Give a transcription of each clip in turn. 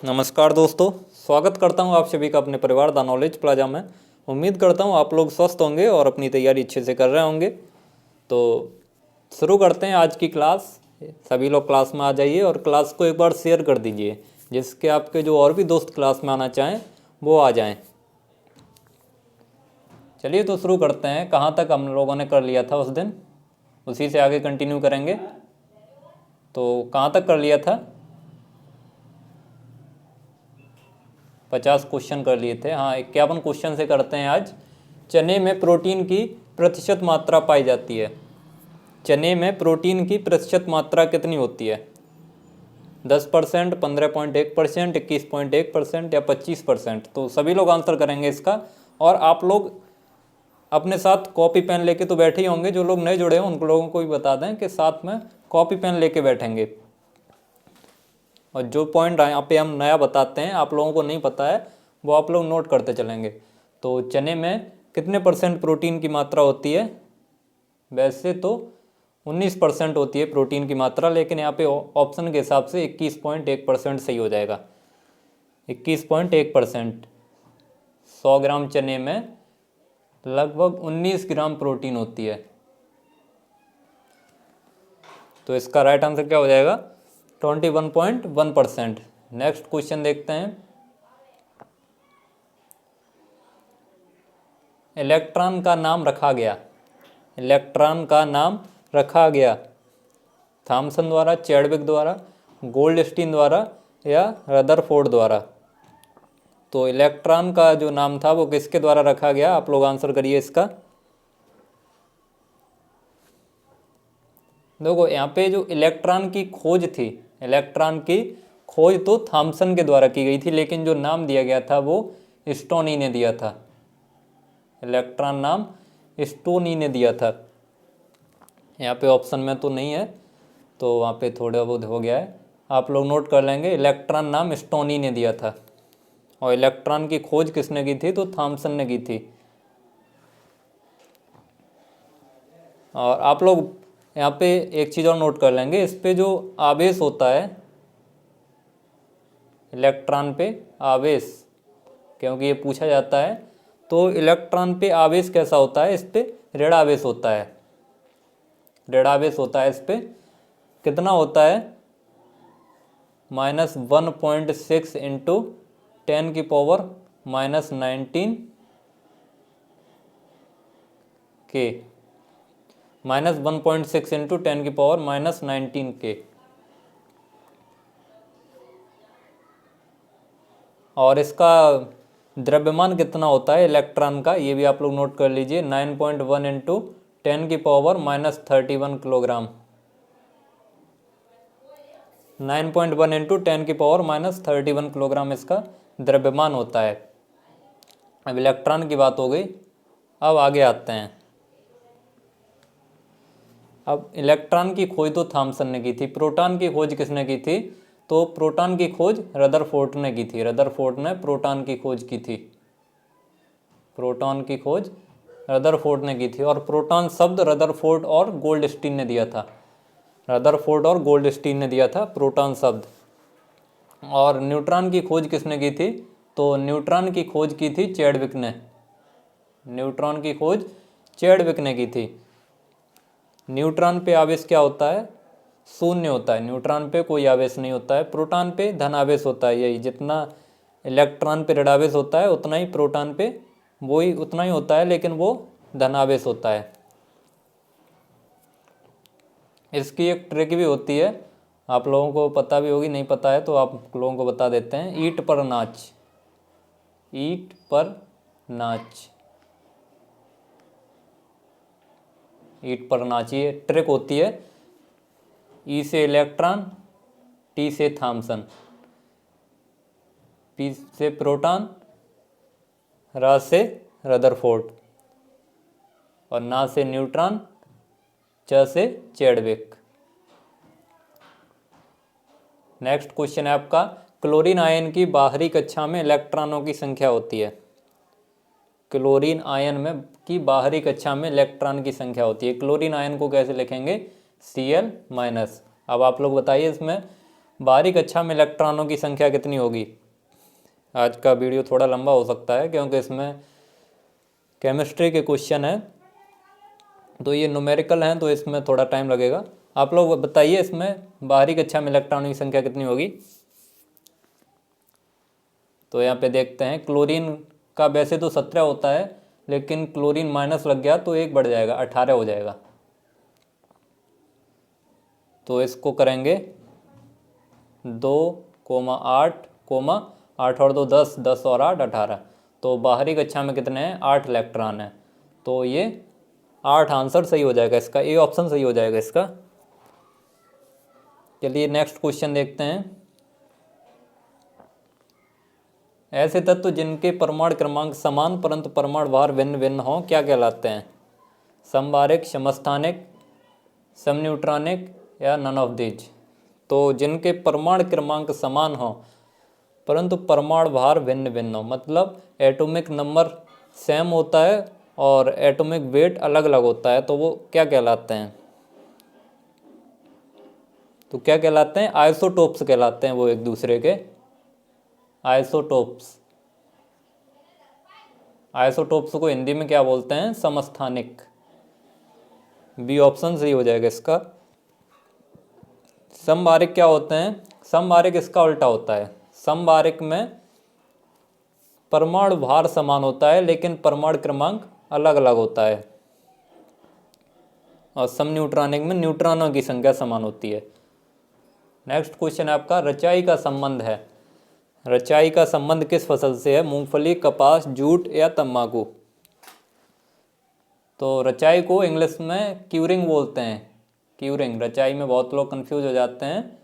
नमस्कार दोस्तों, स्वागत करता हूं आप सभी का अपने परिवार द नॉलेज प्लाजा में। उम्मीद करता हूं आप लोग स्वस्थ होंगे और अपनी तैयारी अच्छे से कर रहे होंगे। तो शुरू करते हैं आज की क्लास। सभी लोग क्लास में आ जाइए और क्लास को एक बार शेयर कर दीजिए, जिसके आपके जो और भी दोस्त क्लास में आना चाहें वो आ जाएं। चलिए तो शुरू करते हैं। कहाँ तक हम लोगों ने कर लिया था उस दिन, उसी से आगे कंटिन्यू करेंगे। तो कहाँ तक कर लिया था? 50 क्वेश्चन कर लिए थे। हाँ, 51 क्वेश्चन से करते हैं आज। चने में प्रोटीन की प्रतिशत मात्रा पाई जाती है। चने में प्रोटीन की प्रतिशत मात्रा कितनी होती है? 10%, 15.1%, 21.1% या 25%? तो सभी लोग आंसर करेंगे इसका। और आप लोग अपने साथ कॉपी पेन लेके तो बैठे ही होंगे। जो लोग नए जुड़े हैं उन लोगों को भी बता दें कि साथ में कॉपी पेन लेके बैठेंगे। और जो पॉइंट यहाँ पे हम नया बताते हैं, आप लोगों को नहीं पता है, वो आप लोग नोट करते चलेंगे। तो चने में कितने % प्रोटीन की मात्रा होती है? वैसे तो 19% होती है प्रोटीन की मात्रा, लेकिन यहाँ पे ऑप्शन के हिसाब से 21.1% सही हो जाएगा। 21.1%। 100 ग्राम चने में लगभग 19 ग्राम प्रोटीन होती है। तो इसका राइट आंसर क्या हो जाएगा? 21.1%। नेक्स्ट क्वेश्चन देखते हैं। इलेक्ट्रॉन का नाम रखा गया। इलेक्ट्रॉन का नाम रखा गया थॉमसन द्वारा, चैडविक द्वारा, गोल्डस्टीन द्वारा या रदरफोर्ड द्वारा? तो इलेक्ट्रॉन का जो नाम था वो किसके द्वारा रखा गया? आप लोग आंसर करिए इसका। देखो यहाँ पे जो इलेक्ट्रॉन की खोज थी, इलेक्ट्रॉन की खोज तो थॉमसन के द्वारा की गई थी, लेकिन जो नाम दिया गया था वो स्टोनी ने दिया था। इलेक्ट्रॉन नाम स्टोनी ने दिया था। यहाँ पे ऑप्शन में तो नहीं है, तो वहाँ पे थोड़ा बहुत हो गया है, आप लोग नोट कर लेंगे। इलेक्ट्रॉन नाम स्टोनी ने दिया था। और इलेक्ट्रॉन की खोज किसने की थी? तो थॉमसन ने की थी। और आप लोग यहाँ पे एक चीज़ और नोट कर लेंगे, इस पे जो आवेश होता है, इलेक्ट्रॉन पे आवेश, क्योंकि ये पूछा जाता है, तो इलेक्ट्रॉन पे आवेश कैसा होता है? इस पे ऋण आवेश होता है। ऋण आवेश होता है इस पे। कितना होता है? -1.6 इंटू 10⁻⁻19 के। -1.6 इंटू 10⁻⁻19 के। और इसका द्रव्यमान कितना होता है इलेक्ट्रॉन का? ये भी आप लोग नोट कर लीजिए। 9.1 इंटू 10⁻31 किलोग्राम। 9.1 इंटू 10⁻31 किलोग्राम इसका द्रव्यमान होता है। अब इलेक्ट्रॉन की बात हो गई। अब आगे आते हैं। अब इलेक्ट्रॉन की खोज तो थॉमसन ने की थी, प्रोटॉन की खोज किसने की थी? तो प्रोटॉन की खोज रदरफोर्ड ने की थी। रदरफोर्ड ने प्रोटॉन की खोज की थी। प्रोटॉन की खोज रदरफोर्ड ने की थी। और प्रोटॉन शब्द रदरफोर्ड और गोल्डस्टीन ने दिया था। रदरफोर्ड और गोल्डस्टीन ने दिया था प्रोटॉन शब्द। और न्यूट्रॉन की खोज किसने की थी? तो न्यूट्रॉन की खोज की थी चैडविक ने। न्यूट्रॉन की खोज चैडविक ने की थी। न्यूट्रॉन पे आवेश क्या होता है? शून्य होता है। न्यूट्रॉन पे कोई आवेश नहीं होता है। प्रोटॉन पे धन आवेश होता है। यही जितना इलेक्ट्रॉन पे ऋण आवेश होता है उतना ही प्रोटॉन पे वही उतना ही होता है, लेकिन वो धन आवेश होता है। इसकी एक ट्रिक भी होती है, आप लोगों को पता भी होगी, नहीं पता है तो आप लोगों को बता देते हैं। ईंट पर नाच। ईंट पर नाच। ईंट पर नाचिए ट्रिक होती है। ई से इलेक्ट्रॉन, टी से थॉमसन, पी से प्रोटॉन, र से रदरफोर्ड और ना से न्यूट्रॉन, च से चैडविक। नेक्स्ट क्वेश्चन है आपका, क्लोरीन आयन की बाहरी कक्षा में इलेक्ट्रॉनों की संख्या होती है। क्लोरीन आयन में की बाहरी कक्षा में इलेक्ट्रॉन की संख्या होती है। क्लोरीन आयन को कैसे लिखेंगे? Cl-। अब आप लोग बताइए इसमें बाहरी कक्षा में इलेक्ट्रॉनों की संख्या कितनी होगी। आज का वीडियो थोड़ा लंबा हो सकता है क्योंकि इसमें केमिस्ट्री के क्वेश्चन है, तो ये न्यूमेरिकल हैं, तो इसमें थोड़ा टाइम लगेगा। आप लोग बताइए इसमें बाहरी कक्षा में इलेक्ट्रॉनों की संख्या कितनी होगी। तो यहाँ पे देखते हैं, क्लोरीन का वैसे तो 17 होता है, लेकिन क्लोरीन माइनस लग गया तो एक बढ़ जाएगा, 18 हो जाएगा। तो इसको करेंगे 2,8,8 और 2 10, 10 और 8 18। तो बाहरी कक्षा में कितने हैं, 8 इलेक्ट्रॉन हैं। तो ये 8 आंसर सही हो जाएगा इसका, ए ऑप्शन सही हो जाएगा इसका। चलिए नेक्स्ट क्वेश्चन देखते हैं। ऐसे तत्व जिनके परमाणु क्रमांक समान परंतु परमाणु भार भिन्न भिन्न हों क्या कहलाते हैं। समबारिक, समस्थानिक, समन्यूट्रॉनिक या नन ऑफ दीज। तो जिनके परमाणु क्रमांक समान हो परंतु परमाणु भार भिन्न भिन्न हो, मतलब एटॉमिक नंबर सेम होता है और एटॉमिक वेट अलग अलग होता है, तो वो क्या कहलाते हैं। तो क्या कहलाते हैं, आइसोटोप्स कहलाते हैं वो एक दूसरे के, आइसोटोप्स। आइसोटोप्स को हिंदी में क्या बोलते हैं, समस्थानिक। बी ऑप्शन सही हो जाएगा इसका। समबारिक क्या होते हैं, समबारिक इसका उल्टा होता है। समबारिक में परमाणु भार समान होता है लेकिन परमाणु क्रमांक अलग अलग होता है, और समन्यूट्रॉनिक में न्यूट्रॉनों की संख्या समान होती है। नेक्स्ट क्वेश्चन है आपका, रचाई का संबंध है। रचाई का संबंध किस फसल से है, मूंगफली, कपास, जूट या तंबाकू। तो रचाई को इंग्लिश में क्यूरिंग बोलते हैं, क्यूरिंग। रचाई में बहुत लोग कंफ्यूज हो जाते हैं,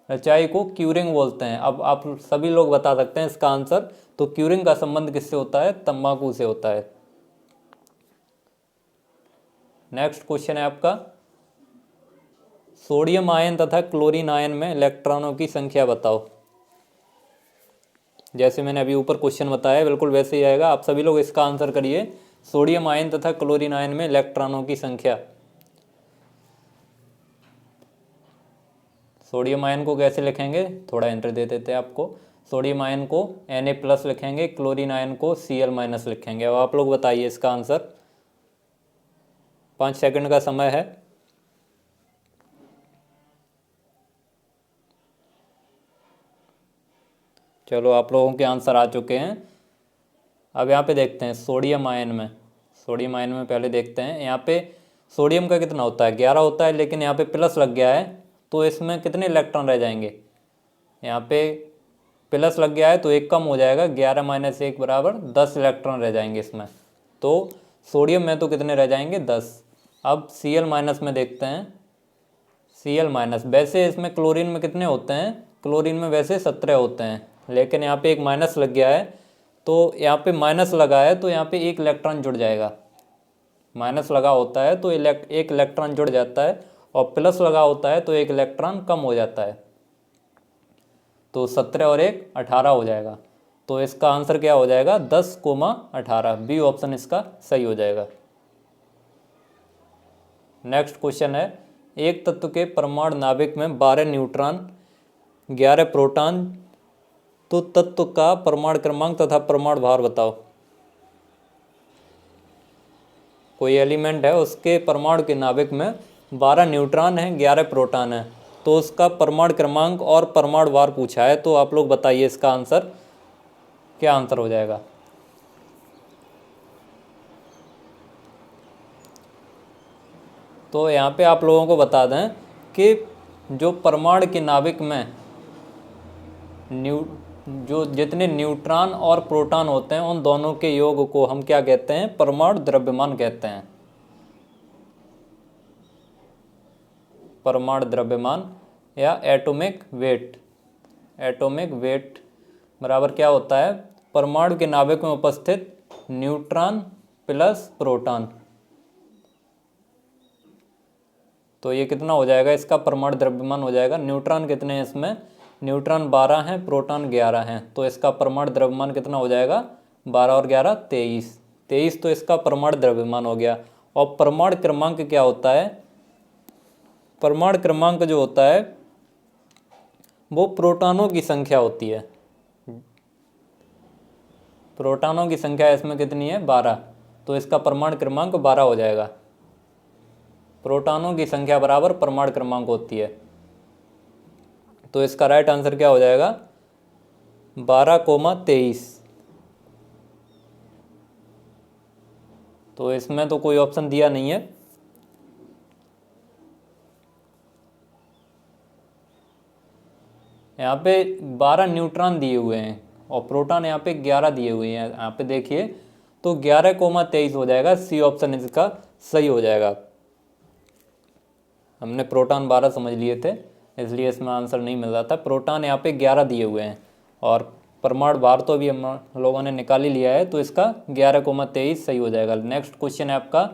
रचाई को क्यूरिंग बोलते हैं। अब आप सभी लोग बता सकते हैं इसका आंसर। तो क्यूरिंग का संबंध किससे होता है, तंबाकू से होता है। नेक्स्ट क्वेश्चन है आपका, सोडियम आयन तथा क्लोरीन आयन में इलेक्ट्रॉनों की संख्या बताओ। जैसे मैंने अभी ऊपर क्वेश्चन बताया बिल्कुल वैसे ही आएगा, आप सभी लोग इसका आंसर करिए। सोडियम आयन तथा क्लोरीन आयन में इलेक्ट्रॉनों की संख्या। सोडियम आयन को कैसे लिखेंगे, थोड़ा एंटर दे देते हैं आपको। सोडियम आयन को Na+ लिखेंगे, क्लोरीन आयन को Cl- लिखेंगे। अब आप लोग बताइए इसका आंसर। 5 सेकंड का समय है। चलो आप लोगों के आंसर आ चुके हैं। अब यहाँ पे देखते हैं सोडियम आयन में, सोडियम आयन में पहले देखते हैं। यहाँ पे सोडियम का कितना होता है, 11 होता है, लेकिन यहाँ पे प्लस लग गया है तो इसमें कितने इलेक्ट्रॉन रह जाएंगे। यहाँ पे प्लस लग गया है तो एक कम हो जाएगा, 11 - 1 बराबर 10 इलेक्ट्रॉन रह जाएंगे इसमें। तो सोडियम में तो कितने रह जाएंगे, 10। अब Cl- में देखते हैं। Cl-, वैसे इसमें क्लोरीन में कितने होते हैं, क्लोरीन में वैसे 17 होते हैं, लेकिन यहाँ पे एक माइनस लग गया है, तो यहाँ पे माइनस लगा है तो यहाँ पे एक इलेक्ट्रॉन जुड़ जाएगा। माइनस लगा होता है तो एक इलेक्ट्रॉन जुड़ जाता है, और प्लस लगा होता है तो एक इलेक्ट्रॉन कम हो जाता है। तो 17 और 1 18 हो जाएगा। तो इसका आंसर क्या हो जाएगा, 10,18। बी ऑप्शन इसका सही हो जाएगा। नेक्स्ट क्वेश्चन है, एक तत्व के परमाणु नाभिक में 12 न्यूट्रॉन 11 प्रोटॉन, तो तत्व का परमाणु क्रमांक तथा परमाणु भार बताओ। कोई एलिमेंट है, उसके परमाणु के नाभिक में 12 न्यूट्रॉन हैं, 11 प्रोटॉन हैं, तो उसका परमाणु क्रमांक और परमाणु भार पूछा है। तो आप लोग बताइए इसका आंसर, क्या आंसर हो जाएगा। तो यहाँ पे आप लोगों को बता दें कि जो परमाणु के नाभिक में जो जितने न्यूट्रॉन और प्रोटॉन होते हैं उन दोनों के योग को हम क्या कहते हैं, परमाणु द्रव्यमान कहते हैं। परमाणु द्रव्यमान या एटॉमिक वेट। एटॉमिक वेट बराबर क्या होता है, परमाणु के नाभिक में उपस्थित न्यूट्रॉन प्लस प्रोटॉन। तो ये कितना हो जाएगा, इसका परमाणु द्रव्यमान हो जाएगा। न्यूट्रॉन कितने हैं इसमें, न्यूट्रॉन 12 हैं, प्रोटॉन 11 हैं, तो इसका परमाणु द्रव्यमान कितना हो जाएगा, 12 और 11 23। 23 तो इसका परमाणु द्रव्यमान हो गया। और परमाणु क्रमांक क्या होता है, परमाणु क्रमांक जो होता है वो प्रोटॉनों की संख्या होती है। प्रोटॉनों की संख्या इसमें कितनी है? 12। तो इसका परमाणु क्रमांक 12 हो जाएगा। प्रोटॉनों की संख्या बराबर परमाणु क्रमांक होती है। तो इसका राइट आंसर क्या हो जाएगा? 12,23। तो इसमें तो कोई ऑप्शन दिया नहीं है। यहाँ पे 12 न्यूट्रॉन दिए हुए हैं और प्रोटॉन यहाँ पे 11 दिए हुए हैं। यहाँ पे देखिए तो 11,23 हो जाएगा। सी ऑप्शन इसका सही हो जाएगा। हमने प्रोटॉन 12 समझ लिए थे, इसलिए इसमें आंसर नहीं मिल रहा था। प्रोटॉन यहाँ पे 11 दिए हुए हैं और परमाणु भार तो अभी हम लोगों ने निकाल ही लिया है, तो इसका 11,23 सही हो जाएगा। नेक्स्ट क्वेश्चन है आपका,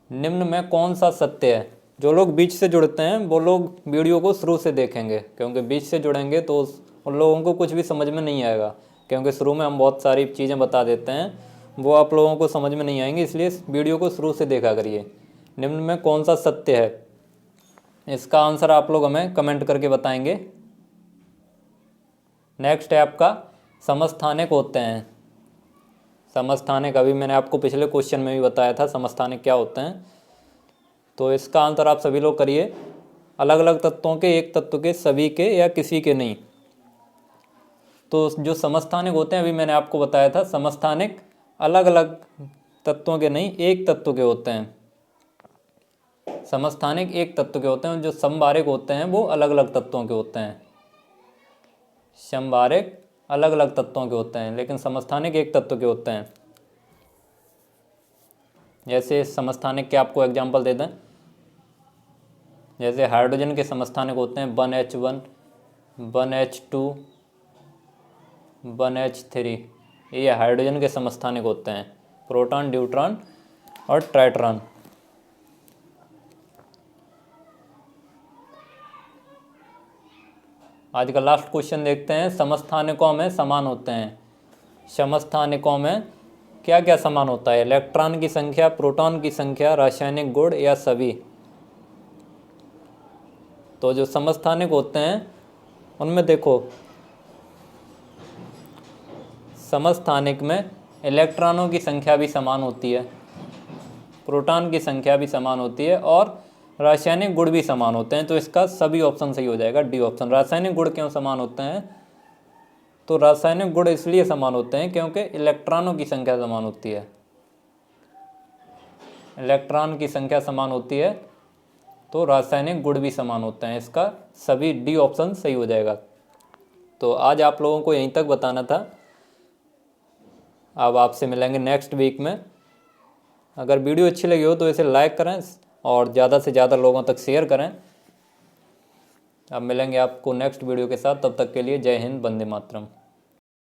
निम्न में कौन सा सत्य है? जो लोग बीच से जुड़ते हैं वो लोग वीडियो को शुरू से देखेंगे, क्योंकि बीच से जुड़ेंगे तो उन लोगों को कुछ भी समझ में नहीं आएगा, क्योंकि शुरू में हम बहुत सारी चीज़ें बता देते हैं, वो आप लोगों को समझ में नहीं आएंगी, इसलिए वीडियो को शुरू से देखा करिए। निम्न में कौन सा सत्य है? इसका आंसर आप लोग हमें कमेंट करके बताएंगे। नेक्स्ट है आपका, समस्थानिक होते हैं। समस्थानिक अभी मैंने आपको पिछले क्वेश्चन में भी बताया था समस्थानिक क्या होते हैं। तो इसका आंसर आप सभी लोग करिए। अलग अलग तत्वों के, एक तत्व के, सभी के या किसी के नहीं। तो जो समस्थानिक होते हैं अभी मैंने आपको बताया था, समस्थानिक अलग अलग तत्वों के नहीं, एक तत्व के होते हैं। समस्थानिक एक तत्व के होते हैं। जो समवारिक होते हैं वो अलग अलग तत्वों के होते हैं। समवारिक अलग अलग तत्वों के होते हैं, लेकिन समस्थानिक एक तत्व के होते हैं। जैसे समस्थानिक के आपको एग्जांपल दे दें, जैसे हाइड्रोजन के समस्थानिक होते हैं 1H1, 1H2, 1H3। ये हाइड्रोजन के समस्थानिक होते हैं। प्रोटॉन, न्यूट्रॉन और ट्राइट्रॉन। आज का लास्ट क्वेश्चन देखते हैं। समस्थानिकों में समान होते हैं। समस्थानिकों में क्या क्या समान होता है? इलेक्ट्रॉन की संख्या, प्रोटॉन की संख्या, रासायनिक गुण या सभी? तो जो समस्थानिक होते हैं उनमें देखो, समस्थानिक में इलेक्ट्रॉनों की संख्या भी समान होती है, प्रोटॉन की संख्या भी समान होती है और रासायनिक गुण भी समान होते हैं। तो इसका सभी ऑप्शन सही हो जाएगा, डी ऑप्शन। रासायनिक गुण क्यों समान होते हैं? तो रासायनिक गुण इसलिए समान होते हैं क्योंकि इलेक्ट्रॉनों की संख्या समान होती है। इलेक्ट्रॉन की संख्या समान होती है तो रासायनिक गुण भी समान होते हैं। इसका सभी डी ऑप्शन सही हो जाएगा। तो आज आप लोगों को यहीं तक बताना था। अब आपसे मिलेंगे नेक्स्ट वीक में। अगर वीडियो अच्छी लगी हो तो इसे लाइक करें और ज़्यादा से ज़्यादा लोगों तक शेयर करें। अब मिलेंगे आपको नेक्स्ट वीडियो के साथ, तब तक के लिए जय हिंद, वंदे मातरम।